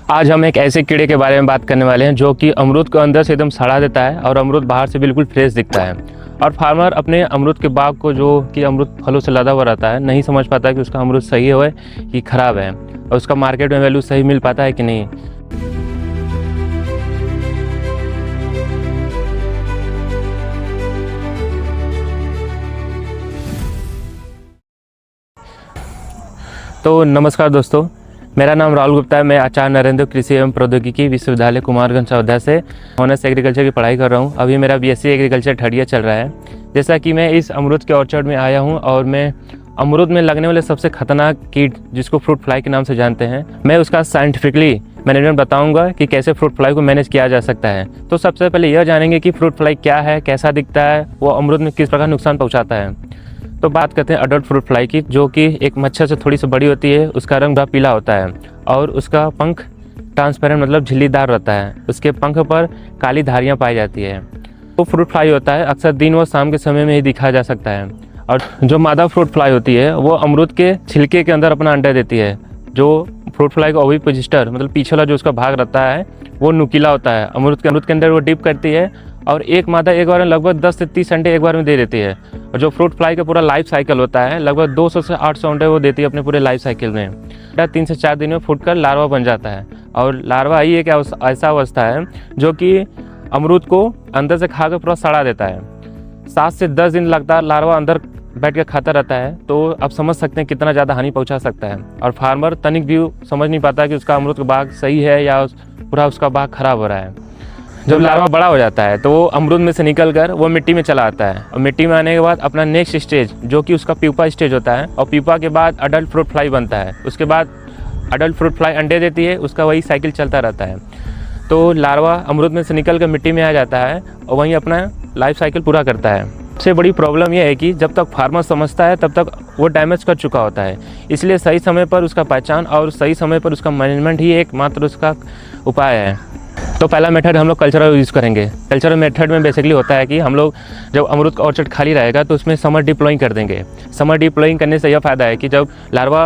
आज हम एक ऐसे कीड़े के बारे में बात करने वाले हैं जो कि अमरूद को अंदर से एकदम सड़ा देता है और अमरूद बाहर से बिल्कुल फ्रेश दिखता है। और फार्मर अपने अमरूद के बाग को जो कि अमरूद फलों से लदा हुआ रहता है नहीं समझ पाता कि उसका अमरूद सही है कि ख़राब है और उसका मार्केट में वैल्यू सही मिल पाता है कि नहीं। तो नमस्कार दोस्तों, मेरा नाम राहुल गुप्ता है। मैं आचार्य नरेंद्र कृषि एवं प्रौद्योगिकी विश्वविद्यालय कुमारगंज अयोध्या से ऑनर्स एग्रीकल्चर की पढ़ाई कर रहा हूं। अभी मेरा बीएससी एग्रीकल्चर थर्ड ईयर चल रहा है। जैसा कि मैं इस अमरूद के ऑर्चर्ड में आया हूं और मैं अमरूद में लगने वाले सबसे खतरनाक कीट जिसको फ्रूट फ्लाई के नाम से जानते हैं, मैं उसका साइंटिफिकली मैनेजमेंट बताऊंगा कि कैसे फ्रूट फ्लाई को मैनेज किया जा सकता है। तो सबसे पहले यह जानेंगे कि फ्रूट फ्लाई क्या है, कैसा दिखता है, वो अमरूद में किस प्रकार नुकसान पहुँचाता है। तो बात करते हैं अडल्ट फ्रूट फ्लाई की, जो कि एक मच्छर से थोड़ी सी बड़ी होती है। उसका रंग बड़ा पीला होता है और उसका पंख ट्रांसपेरेंट मतलब झिल्लीदार रहता है। उसके पंख पर काली धारियाँ पाई जाती है। वो फ्रूट फ्लाई होता है अक्सर दिन व शाम के समय में ही दिखा जा सकता है। और जो मादा फ्रूट फ्लाई होती है वो अमरूद के छिलके के अंदर अपना अंडा देती है। जो फ्रूट फ्लाई का ओविपोजिटर मतलब पीछे वाला जो उसका भाग रहता है वो नुकीला होता है। अमरूद के अंदर वो डिप करती है और एक मादा एक बार में लगभग 10 से 30 अंडे एक बार में दे देती है। और जो फ्रूट फ्लाई का पूरा लाइफ साइकिल होता है लगभग 200 से 800 अंडे वो देती है अपने पूरे लाइफ साइकिल में। 3 से 4 दिन में फूटकर लार्वा बन जाता है। और लार्वा ही एक ऐसा अवस्था है जो कि अमरूद को अंदर से खाकर पूरा सड़ा देता है। 7 से 10 दिन लगातार लार्वा अंदर बैठ के खाता रहता है। तो आप समझ सकते हैं कितना ज़्यादा हानि पहुंचा सकता है। और फार्मर तनिक भी समझ नहीं पाता कि उसका अमरूद का बाग सही है या पूरा उसका बाग खराब हो रहा है। जब लार्वा बड़ा हो जाता है तो वो अमरूद में से निकल कर वो मिट्टी में चला आता है। और मिट्टी में आने के बाद अपना नेक्स्ट स्टेज जो कि उसका प्यूपा स्टेज होता है और प्यूपा के बाद अडल्ट फ्रूट फ्लाई बनता है। उसके बाद अडल्ट फ्रूट फ्लाई अंडे देती है, उसका वही साइकिल चलता रहता है। तो लार्वा अमरूद में से निकल कर मिट्टी में आ जाता है और वहीं अपना लाइफ साइकिल पूरा करता है। सबसे बड़ी प्रॉब्लम यह है कि जब तक फार्मर समझता है तब तक वो डैमेज कर चुका होता है। इसलिए सही समय पर उसका पहचान और सही समय पर उसका मैनेजमेंट ही एकमात्र उसका उपाय है। तो पहला मेथड हम लोग कल्चरल यूज़ करेंगे। कल्चरल मेथड में बेसिकली होता है कि हम लोग जब अमरूद का ऑर्चर्ड खाली रहेगा तो उसमें समर डिप्लॉइंग कर देंगे। समर डिप्लॉइंग करने से यह फ़ायदा है कि जब लार्वा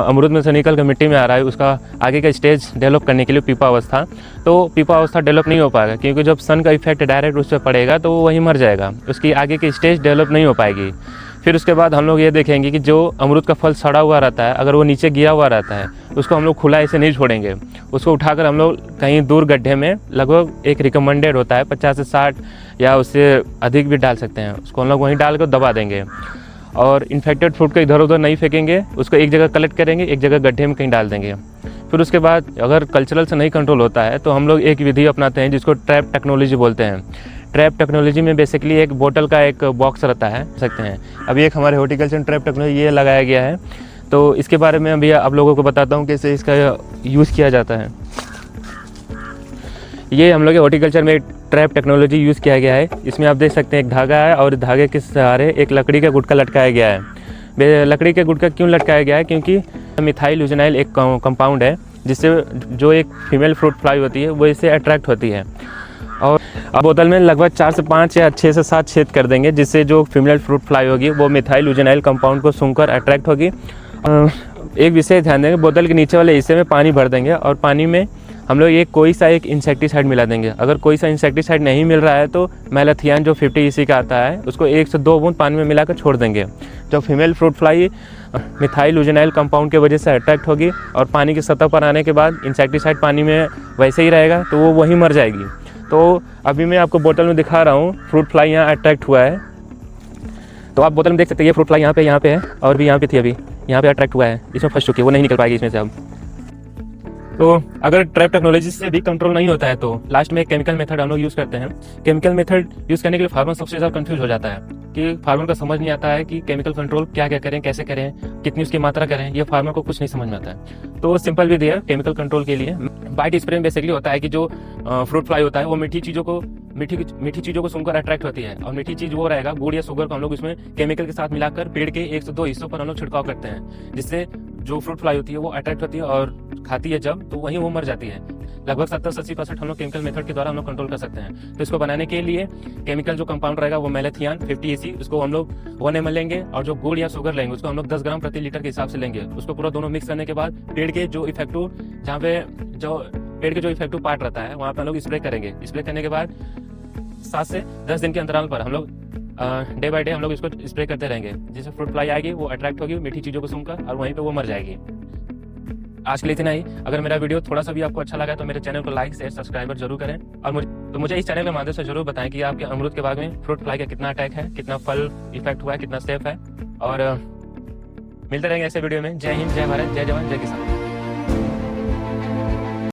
अमरूद में से निकल कर मिट्टी में आ रहा है उसका आगे का स्टेज डेवलप करने के लिए पीपा अवस्था, तो पीपा अवस्था डेवलप नहीं हो पाएगा क्योंकि जब सन का इफेक्ट डायरेक्ट उस पर पड़ेगा तो वो वहीं मर जाएगा। उसकी आगे की स्टेज डेवलप नहीं हो पाएगी। फिर उसके बाद हम लोग ये देखेंगे कि जो अमरूद का फल सड़ा हुआ रहता है अगर वो नीचे गिरा हुआ रहता है उसको हम लोग खुला ऐसे नहीं छोड़ेंगे। उसको उठाकर हम लोग कहीं दूर गड्ढे में लगभग एक रिकमेंडेड होता है 50 से 60 या उससे अधिक भी डाल सकते हैं। उसको हम लोग वहीं डाल कर दबा देंगे और इन्फेक्टेड फ्रूट को इधर उधर नहीं फेंकेंगे। उसको एक जगह कलेक्ट करेंगे, एक जगह गड्ढे में कहीं डाल देंगे। फिर उसके बाद अगर कल्चरल से नहीं कंट्रोल होता है तो हम लोग एक विधि अपनाते हैं जिसको ट्रैप टेक्नोलॉजी बोलते हैं। ट्रैप टेक्नोलॉजी में बेसिकली एक बोतल का एक बॉक्स रहता है सकते हैं। अभी एक हमारे हॉर्टिकल्चर ट्रैप टेक्नोलॉजी ये लगाया गया है, तो इसके बारे में अभी आप लोगों को बताता हूँ कैसे इसका यूज़ किया जाता है। ये हम लोग के हॉर्टिकल्चर में ट्रैप टेक्नोलॉजी यूज़ किया गया है। इसमें आप देख सकते हैं एक धागा है और धागे के सहारे एक लकड़ी का गुटका लटकाया गया है। लकड़ी का गुटका क्यों लटकाया गया है? क्योंकि मिथाइल यूजेनाइल एक कंपाउंड है जिससे जो एक फीमेल फ्रूट फ्लाई होती है वो इससे अट्रैक्ट होती है। और अब बोतल में लगभग 4 से 5 या 6 से 7 छेद कर देंगे जिससे जो फीमेल फ्रूट फ्लाई होगी वो मिथाइल यूजेनाइल कंपाउंड को सूंघकर अट्रैक्ट होगी। एक विषय ध्यान देंगे, बोतल के नीचे वाले हिस्से में पानी भर देंगे और पानी में हम लोग कोई सा एक इंसेक्टिसाइड मिला देंगे। अगर कोई सा इंसेक्टिसाइड नहीं मिल रहा है तो मैलाथियान जो 50 EC का आता है उसको 1 से 2 बूंद पानी में मिलाकर छोड़ देंगे। जब female fruit fly methyl eugenol compound की वजह से अट्रैक्ट होगी और पानी की सतह पर आने के बाद इंसेक्टिसाइड पानी में वैसे ही रहेगा तो वो वहीं मर जाएगी। तो अभी मैं आपको बोतल में दिखा रहा हूँ फ्रूट फ्लाई यहाँ अट्रैक्ट हुआ है। तो आप बोतल में देख सकते हैं ये फ्रूट फ्लाई यहाँ पे है और भी यहाँ पे थी, अभी यहाँ पे अट्रैक्ट हुआ है। इसमें फंस चुकी है, वो नहीं निकल पाएगी इसमें से अब। तो अगर ट्रैप टेक्नोलॉजी से भी कंट्रोल नहीं होता है तो लास्ट में एक केमिकल मेथड हम लोग यूज़ करते हैं। केमिकल मेथड यूज़ करने के लिए फार्मर सबसे ज़्यादा कंफ्यूज हो जाता है कि फार्मर को समझ नहीं आता है कि केमिकल कंट्रोल क्या क्या करें, कैसे करें, कितनी उसकी मात्रा करें। ये फार्मर को कुछ नहीं समझ में आता है। तो सिंपल विधि है केमिकल कंट्रोल के लिए। बाइट स्प्रे बेसिकली होता है कि जो फ्रूट फ्लाई होता है वो मीठी चीज़ों को सुनकर अट्रैक्ट होती है और मीठी चीज़ वो रहेगा गुड़ या शुगर को हम लोग इसमें केमिकल के साथ मिलाकर पेड़ के 1 से 2 हिस्सों पर हम लोग छिड़काव करते हैं जिससे जो फ्रूट फ्लाई होती है वो अट्रैक्ट होती है और खाती है जब तो वहीं वो मर जाती है। लगभग 70-80% हम लोग केमिकल मेथड के द्वारा हम लोग कंट्रोल कर सकते हैं। तो इसको बनाने के लिए केमिकल जो कंपाउंड रहेगा वो मैलाथियान 50 EC उसको हम लोग 1 ml लेंगे और जो गुड़ या शुगर लेंगे उसको हम लोग 10 ग्राम प्रति लीटर के हिसाब से लेंगे। उसको पूरा दोनों मिक्स करने के बाद पेड़ के जो इफेक्टिव जहाँ पे जो पेड़ के जो इफेक्टिव पार्ट रहता है वहाँ पे हम लोग स्प्रे करेंगे। स्प्रे करने के बाद 7 से 10 दिन के अंतराल पर हम लोग डे बाय डे हम लोग इसको स्प्रे करते रहेंगे, जिससे फ्रूट फ्लाई आएगी, वो अट्रैक्ट होगी मीठी चीज़ों को सुनकर और वहीं पे वो मर जाएगी। आज के लिए इतना ही। अगर मेरा वीडियो थोड़ा सा भी आपको अच्छा लगा तो मेरे चैनल को लाइक शेयर सब्सक्राइबर जरूर करें और मुझे इस चैनल के माध्यम से जरूर बताएं कि आपके अमरूद के बाग में फ्रूट फ्लाई का कितना अटैक है, कितना फल इफेक्ट हुआ है, कितना सेफ है। और मिलते रहेंगे ऐसे वीडियो में। जय हिंद, जय भारत, जय जवान, जय किसान।